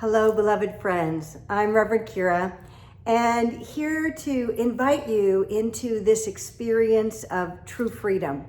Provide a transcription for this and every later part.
Hello, beloved friends. I'm Reverend Kira, and here to invite you into this experience of true freedom.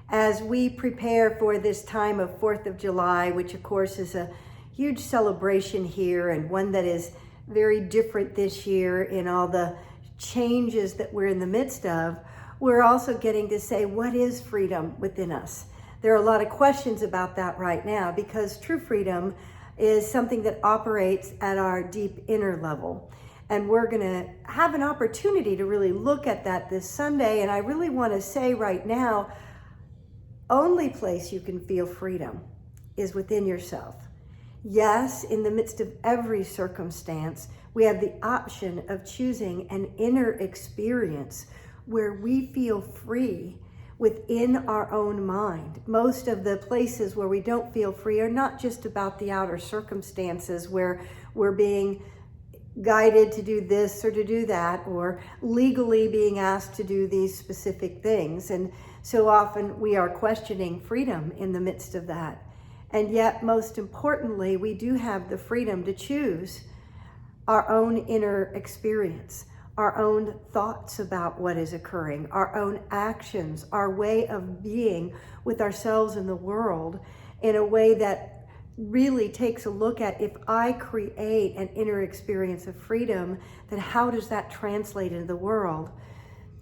As we prepare for this time of 4th of July, which of course is a huge celebration here and one that is very different this year in all the changes that we're in the midst of, we're also getting to say, what is freedom within us? There are a lot of questions about that right now because true freedom is something that operates at our deep inner level. And we're going to have an opportunity to really look at that this Sunday. And I really want to say right now, only place you can feel freedom is within yourself. Yes, in the midst of every circumstance, we have the option of choosing an inner experience where we feel free within our own mind. Most of the places where we don't feel free are not just about the outer circumstances where we're being guided to do this or to do that, or legally being asked to do these specific things. And so often we are questioning freedom in the midst of that. And yet, most importantly, we do have the freedom to choose our own inner experience, our own thoughts about what is occurring, our own actions, our way of being with ourselves and the world in a way that really takes a look at, if I create an inner experience of freedom, then how does that translate into the world?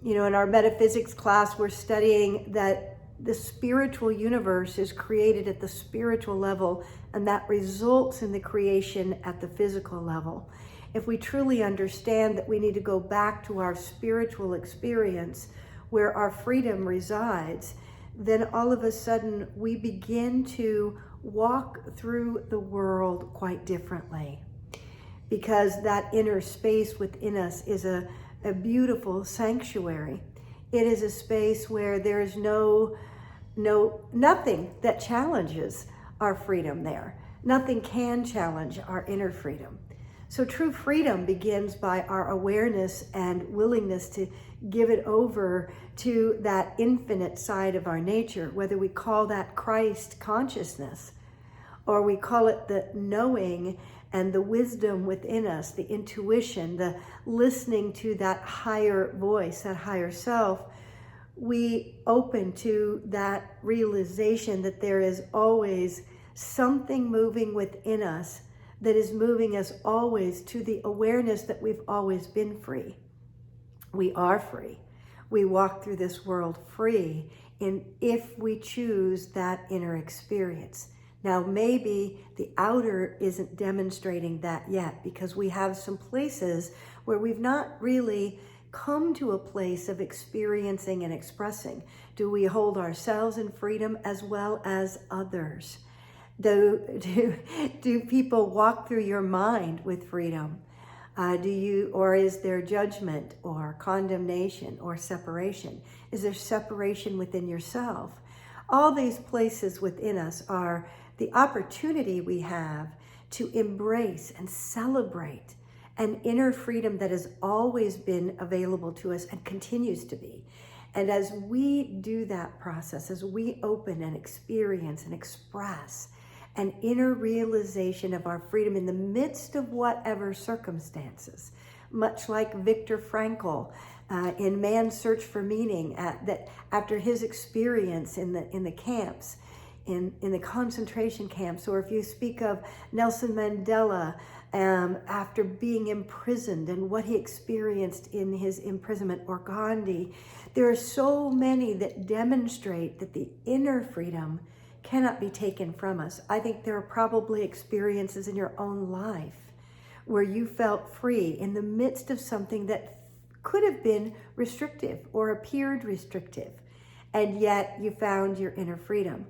You know, in our metaphysics class, we're studying that the spiritual universe is created at the spiritual level, and that results in the creation at the physical level. If we truly understand that we need to go back to our spiritual experience where our freedom resides, then all of a sudden we begin to walk through the world quite differently, because that inner space within us is a beautiful sanctuary. It is a space where there is nothing that challenges our freedom there. Nothing can challenge our inner freedom. So true freedom begins by our awareness and willingness to give it over to that infinite side of our nature, whether we call that Christ consciousness, or we call it the knowing and the wisdom within us, the intuition, the listening to that higher voice, that higher self. We open to that realization that there is always something moving within us that is moving us always to the awareness that we've always been free. We are free. We walk through this world free if we choose that inner experience. Now, maybe the outer isn't demonstrating that yet, because we have some places where we've not really come to a place of experiencing and expressing. Do we hold ourselves in freedom as well as others? Do people walk through your mind with freedom? Or is there judgment or condemnation or separation? Is there separation within yourself? All these places within us are the opportunity we have to embrace and celebrate an inner freedom that has always been available to us and continues to be. And as we do that process, as we open and experience and express an inner realization of our freedom in the midst of whatever circumstances, much like Viktor Frankl in Man's Search for Meaning, that after his experience in the camps, in the concentration camps, or if you speak of Nelson Mandela after being imprisoned and what he experienced in his imprisonment, or Gandhi, there are so many that demonstrate that the inner freedom cannot be taken from us. I think there are probably experiences in your own life where you felt free in the midst of something that could have been restrictive or appeared restrictive, and yet you found your inner freedom.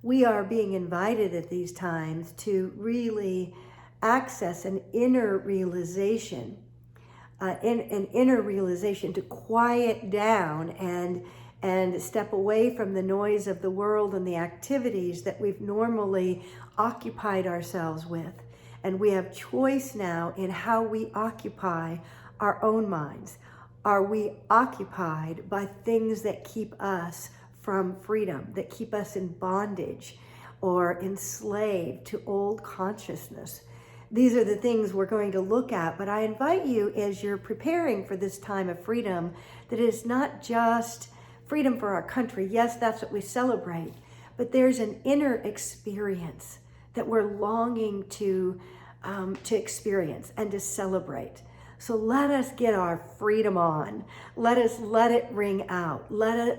We are being invited at these times to really access an inner realization, to quiet down and step away from the noise of the world and the activities that we've normally occupied ourselves with. And we have choice now in how we occupy our own minds. Are we occupied by things that keep us from freedom, that keep us in bondage or enslaved to old consciousness? these are the things we're going to look at. But I invite you, as you're preparing for this time of freedom, that it is not just freedom for our country. Yes, that's what we celebrate, but there's an inner experience that we're longing to experience and to celebrate. So let us get our freedom on. Let it ring out.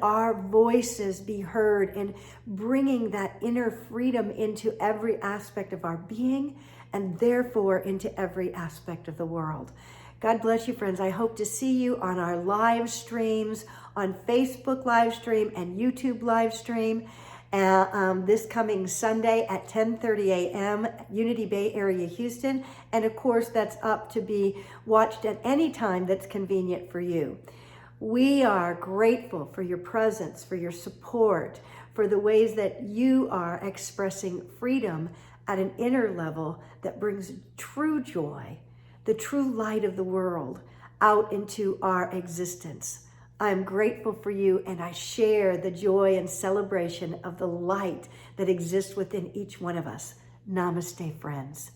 Our voices be heard in bringing that inner freedom into every aspect of our being, and therefore into every aspect of the world. God bless you, friends. I hope to see you on our live streams, on Facebook live stream and YouTube live stream, this coming Sunday at 10:30 a.m. Unity Bay Area, Houston. And of course, that's up to be watched at any time that's convenient for you. We are grateful for your presence, for your support, for the ways that you are expressing freedom at an inner level that brings true joy, the true light of the world, out into our existence. I'm grateful for you, and I share the joy and celebration of the light that exists within each one of us. Namaste, friends.